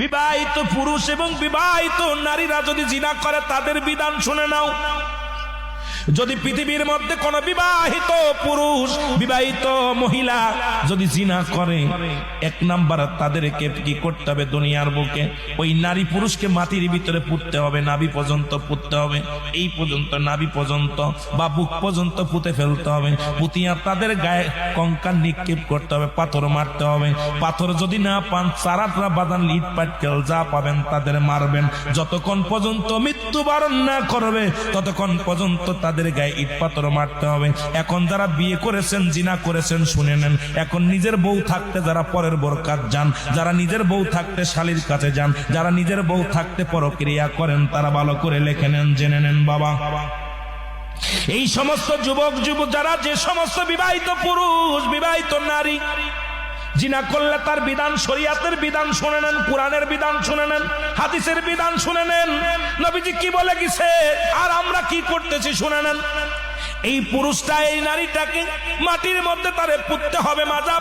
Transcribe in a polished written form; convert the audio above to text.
বিবাহিত পুরুষ এবং বিবাহিত নারীরা যদি জিনা করে তাদের বিধান শুনে নাও। যদি পৃথিবীর মধ্যে কোন বিবাহিত পুরুষ বিবাহিত মহিলা যদি জিনা করে, এক নাম্বার তাদেরকে কি করতে হবে? দুনিয়ার বুকে ওই নারী পুরুষকে মাটির ভিতরে পুঁততে হবে, নাভি পর্যন্ত পুঁততে হবে, এই পর্যন্ত নাভি পর্যন্ত বা বুক পর্যন্ত পুঁতে ফেলতে হবে। পুঁতিয়া তাদের গায়ে কঙ্কাল নিক্ষেপ করতে হবে, পাথর মারতে হবে। পাথর যদি না পান, চারাটা বাদান লিট পাটকেল যা পাবেন তাদের মারবেন। যতক্ষণ পর্যন্ত মৃত্যুবরণ না করবে ততক্ষণ পর্যন্ত তাদের গায়ে ইট পাথর মারতে হবে। এখন যারা বিয়ে করেছেন, জিনা করেছেন, শুনে নেন। এখন নিজের বউ থাকতে যারা পরের বর কাজ যান, যারা নিজের বউ থাকতে শালীর কাছে যান, যারা নিজের বউ থাকতে পরক্রিয়া করেন, তারা ভালো করে লিখে নেন, জেনে নেন বাবা। এই সমস্ত যুবক যুবক যারা, যে সমস্ত বিবাহিত পুরুষ বিবাহিত নারী জিনা করলে তার বিধান, শরীয়তের বিধান শুনে নেন, কোরআনের বিধান শুনে নেন, হাদিসের বিধান শুনে নেন, নবীজি কি বলে গেছে আর আমরা কি করতেছি শুনে নেন। এই পুরুষটা এই নারীটাকে মাটির মধ্যে তারে পুঁততে হবে, মাজা